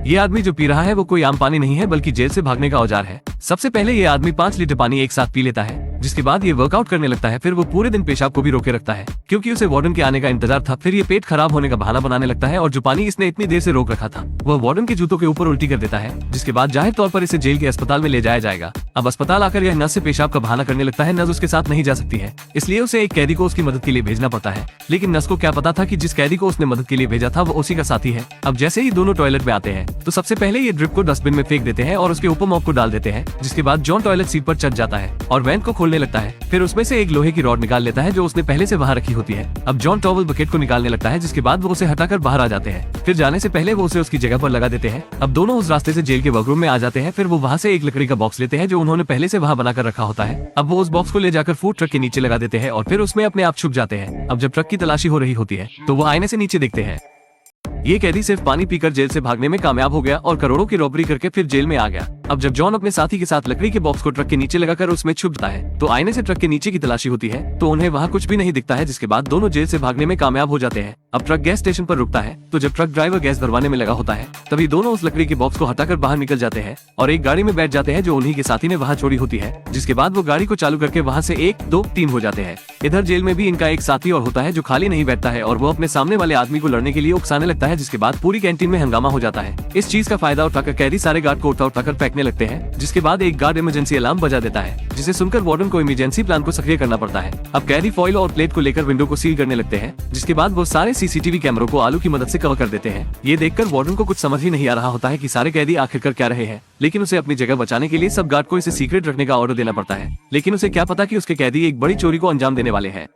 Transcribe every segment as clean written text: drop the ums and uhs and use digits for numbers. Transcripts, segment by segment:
ये आदमी जो पी रहा है वो कोई आम पानी नहीं है बल्कि जेल से भागने का औजार है। सबसे पहले ये आदमी 5 लीटर पानी एक साथ पी लेता है, जिसके बाद ये वर्कआउट करने लगता है। फिर वो पूरे दिन पेशाब को भी रोके रखता है क्योंकि उसे वार्डन के आने का इंतजार था। फिर ये पेट खराब होने का बहाना बनाने लगता है और जो पानी इसने इतनी देर से रोक रखा था वह वार्डन के जूतों के ऊपर उल्टी कर देता है, जिसके बाद जाहिर तौर पर इसे जेल के अस्पताल में ले जाया जाएगा। अब अस्पताल आकर यह नस से पेशाब का बहाना करने लगता है। नस उसके साथ नहीं जा सकती है, इसलिए उसे एक कैदी को उसकी मदद के लिए भेजना पड़ता है। लेकिन नस को क्या पता था कि जिस कैदी को उसने मदद के लिए भेजा था वो उसी का साथी है। अब जैसे ही दोनों टॉयलेट में आते हैं तो सबसे पहले ये ड्रिप को डस्टबिन में फेंक देते हैं और उसके ऊपर मॉप को डाल देते हैं, जिसके बाद जॉन टॉयलेट सीट पर चढ़ जाता है और वेंट को खोलने लगता है। फिर उसमें से एक लोहे की रॉड निकाल लेता है जो उसने पहले से वहाँ रखी होती है। अब जॉन टॉवल बकेट को निकालने लगता है, जिसके बाद वो उसे हटाकर बाहर आ जाते हैं। फिर जाने से पहले वो उसे उसकी जगह पर लगा देते हैं। अब दोनों उस रास्ते से जेल के वर्करूम में आ जाते हैं। फिर वो वहाँ से एक लकड़ी का बॉक्स लेते हैं जो उन्होंने पहले से वहाँ बनाकर रखा होता है। अब वो उस बॉक्स को ले जाकर फूड ट्रक के नीचे लगा देते हैं और फिर उसमें अपने आप छुप जाते हैं। अब जब ट्रक की तलाशी हो रही होती है तो वो आईने से नीचे देखते हैं। ये कैदी सिर्फ पानी पीकर जेल से भागने में कामयाब हो गया और करोड़ों की रॉबरी करके फिर जेल में आ गया। अब जब जॉन अपने साथी के साथ लकड़ी के बॉक्स को ट्रक के नीचे लगाकर उसमें छुपता है तो आईने से ट्रक के नीचे की तलाशी होती है तो उन्हें वहाँ कुछ भी नहीं दिखता है, जिसके बाद दोनों जेल से भागने में कामयाब हो जाते हैं। अब ट्रक गैस स्टेशन पर रुकता है तो जब ट्रक ड्राइवर गैस भरवाने में लगा होता है तभी दोनों उस लकड़ी के बॉक्स को हटाकर बाहर निकल जाते हैं और एक गाड़ी में बैठ जाते हैं जो उन्हीं के साथी ने वहाँ छोड़ी होती है, जिसके बाद वो गाड़ी को चालू करके वहाँ से 1, 2, 3 हो जाते हैं। इधर जेल में भी इनका एक साथी और होता है जो खाली नहीं बैठता है और वो अपने सामने वाले आदमी को लड़ने के लिए उकसाने लगता है, जिसके बाद पूरी कैंटीन में हंगामा हो जाता है। इस चीज का फायदा उठाकर कैदी सारे गार्ड को उठाकर फेंकने लगते हैं, जिसके बाद एक गार्ड इमरजेंसी अलार्म बजा देता है, जिसे सुनकर वार्डन को इमरजेंसी प्लान को सक्रिय करना पड़ता है। अब कैदी फॉइल और प्लेट को लेकर विंडो को सील करने लगते हैं, जिसके बाद वो सारे सीसीटीवी कैमरों को आलू की मदद से कवर कर देते हैं। ये देखकर वार्डन को कुछ समझ ही नहीं आ रहा होता है कि सारे कैदी आखिर कर क्या रहे हैं, लेकिन उसे अपनी जगह बचाने के लिए सब गार्ड को इसे सीक्रेट रखने का ऑर्डर देना पड़ता है। लेकिन उसे क्या पता कि उसके कैदी एक बड़ी चोरी को अंजाम देने वाले हैं।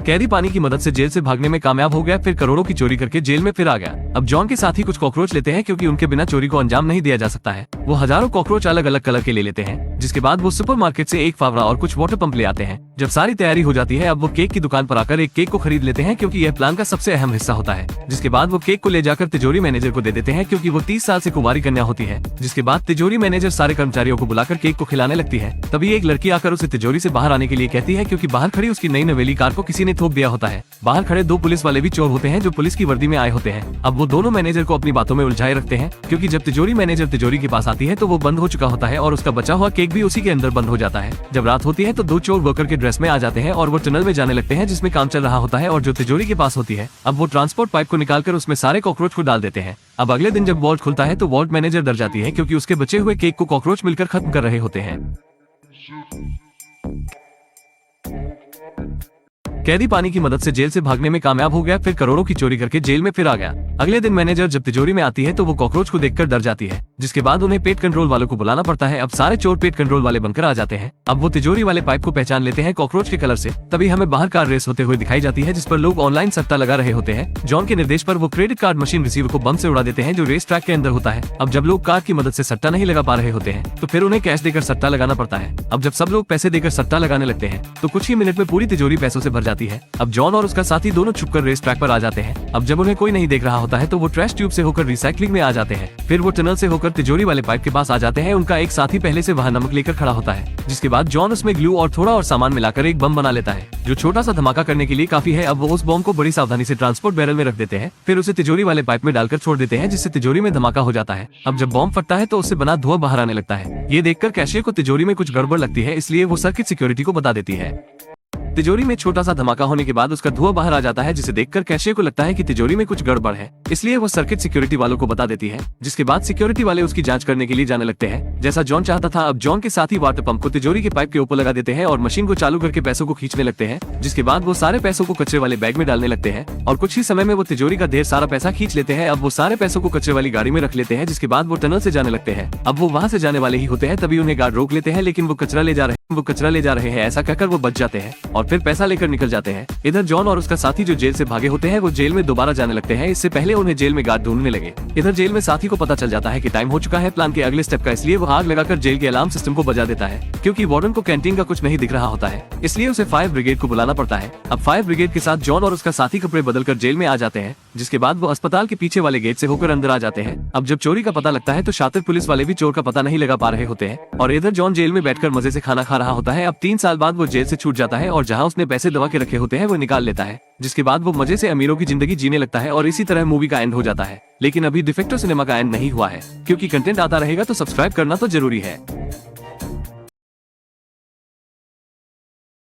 कैदी पानी की मदद से जेल से भागने में कामयाब हो गया, फिर करोड़ों की चोरी करके जेल में फिर आ गया। अब जॉन के साथ ही कुछ कॉकरोच लेते हैं क्योंकि उनके बिना चोरी को अंजाम नहीं दिया जा सकता है। वो हजारों कॉकरोच अलग अलग कलर के ले लेते हैं, जिसके बाद वो सुपरमार्केट से एक फावड़ा और कुछ वाटर पंप ले आते हैं। जब सारी तैयारी हो जाती है अब वो केक की दुकान पर आकर एक केक को खरीद लेते हैं क्योंकि यह प्लान का सबसे अहम हिस्सा होता है। जिसके बाद वो केक को ले जाकर तिजोरी मैनेजर को दे देते हैं क्योंकि वो 30 साल से कुंवारी कन्या होती है। जिसके बाद तिजोरी मैनेजर सारे कर्मचारियों को बुलाकर केक को खिलाने लगती है। तभी एक लड़की आकर उसे तिजोरी से बाहर आने के लिए कहती है क्योंकि बाहर खड़ी उसकी नई नवेली कार को किसी ने ठोक दिया होता है। बाहर खड़े 2 पुलिस वाले भी चोर होते हैं जो पुलिस की वर्दी में आए होते हैं। अब वो दोनों मैनेजर को अपनी बातों में उलझाए रखते हैं क्योंकि जब तिजोरी मैनेजर तिजोरी के पास आती है तो वो बंद हो चुका होता है और उसका बचा हुआ केक भी उसी के अंदर बंद हो जाता है। जब रात होती है तो 2 चोर वर्कर के ड्रेस में आ जाते हैं और वो टनल में जाने लगते हैं जिसमें काम चल रहा होता है और जो तिजोरी के पास होती है। अब वो ट्रांसपोर्ट पाइप को निकालकर उसमें सारे कॉकरोच को डाल देते हैं। अब अगले दिन जब वॉल्ट खुलता है तो वॉल्ट मैनेजर डर जाती है क्योंकि उसके बचे हुए केक को कॉकरोच मिलकर खत्म कर रहे होते हैं। कैदी पानी की मदद से जेल से भागने में कामयाब हो गया, फिर करोड़ों की चोरी करके जेल में फिर आ गया। अगले दिन मैनेजर जब तिजोरी में आती है तो वो कॉकरोच को देखकर डर जाती है, जिसके बाद उन्हें पेट कंट्रोल वालों को बुलाना पड़ता है। अब सारे चोर पेट कंट्रोल वाले बनकर आ जाते हैं। अब वो तिजोरी वाले पाइप को पहचान लेते हैं कॉकरोच के कलर से। तभी हमें बाहर कार रेस होते हुए दिखाई जाती है जिस पर लोग ऑनलाइन सट्टा लगा रहे होते हैं। जॉन के निर्देश पर वो क्रेडिट कार्ड मशीन रिसीवर को बम से उड़ा देते हैं जो रेस ट्रैक के अंदर होता है। अब जब लोग कार की मदद से सट्टा नहीं लगा पा रहे होते हैं तो फिर उन्हें कैश देकर सट्टा लगाना पड़ता है। अब जब सब लोग पैसे देकर सट्टा लगाने लगते हैं तो कुछ ही मिनट में पूरी तिजोरी पैसों से भर जाती है। अब जॉन और उसका साथी दोनों छुपकर रेस ट्रैक पर आ जाते हैं। अब जब उन्हें कोई नहीं देख रहा होता है तो वो ट्रैश ट्यूब से होकर रिसाइकलिंग में आ जाते हैं। फिर वो टनल से होकर तिजोरी वाले पाइप के पास आ जाते हैं। उनका एक साथी पहले से वहाँ नमक लेकर खड़ा होता है, जिसके बाद जॉन उसमें ग्लू और थोड़ा और सामान मिलाकर एक बम बना लेता है जो छोटा सा धमाका करने के लिए काफी है। अब वो उस बम को बड़ी सावधानी से ट्रांसपोर्ट बैरल में रख देते हैं, फिर उसे तिजोरी वाले पाइप में डालकर छोड़ देते हैं जिससे तिजोरी में धमाका हो जाता है। अब जब बम फटता है तो उससे बना धुआं बाहर आने लगता है। ये देखकर कैशियर को तिजोरी में कुछ गड़बड़ लगती है, इसलिए वो सर्किट सिक्योरिटी को बता देती है। तिजोरी में छोटा सा धमाका होने के बाद उसका धुआं बाहर आ जाता है, जिसे देखकर कैशियर को लगता है कि तिजोरी में कुछ गड़बड़ है, इसलिए वो सर्किट सिक्योरिटी वालों को बता देती है। जिसके बाद सिक्योरिटी वाले उसकी जांच करने के लिए जाने लगते हैं जैसा जॉन चाहता था। अब जॉन के साथ ही वाटर पंप को तिजोरी के पाइप के ऊपर लगा देते हैं और मशीन को चालू करके पैसों को खींचने लगते हैं। जिसके बाद वो सारे पैसों को कचरे वाले बैग में डालने लगते हैं और कुछ ही समय में वो तिजोरी का ढेर सारा पैसा खींच लेते हैं। अब वो सारे पैसों को कचरे वाली गाड़ी में रख लेते हैं, जिसके बाद वो टनल से जाने लगते हैं। अब वो वहाँ से जाने वाले ही होते हैं, तभी उन्हें गार्ड रोक लेते हैं, लेकिन वो कचरा ले जा रहे हैं ऐसा कहकर वो बच जाते हैं और फिर पैसा लेकर निकल जाते हैं। इधर जॉन और उसका साथी जो जेल से भागे होते हैं वो जेल में दोबारा जाने लगते हैं। इससे पहले उन्हें जेल में गार्ड ढूंढने लगे। इधर जेल में साथी को पता चल जाता है कि टाइम हो चुका है प्लान के अगले स्टेप का, इसलिए वो आग लगाकर जेल के अलार्म सिस्टम को बजा देता है। क्योंकि वार्डन को कैंटीन का कुछ नहीं दिख रहा होता है, इसलिए उसे फायर ब्रिगेड को बुलाना पड़ता है। अब फायर ब्रिगेड के साथ जॉन और उसका साथी कपड़े बदलकर जेल में आ जाते हैं। जिसके बाद वो अस्पताल के पीछे वाले गेट से होकर अंदर आ जाते हैं। अब जब चोरी का पता लगता है तो शातिर पुलिस वाले भी चोर का पता नहीं लगा पा रहे होते हैं और इधर जॉन जेल में बैठकर मजे से खाना खा रहा होता है। अब 3 साल बाद वो जेल से छूट जाता है और जहाँ उसने पैसे दबा के रखे होते हैं वो निकाल लेता है, जिसके बाद वो मजे से अमीरों की जिंदगी जीने लगता है और इसी तरह मूवी का एंड हो जाता है। लेकिन अभी डिफेक्टो सिनेमा का एंड नहीं हुआ है, क्योंकि कंटेंट आता रहेगा तो सब्सक्राइब करना तो जरूरी है।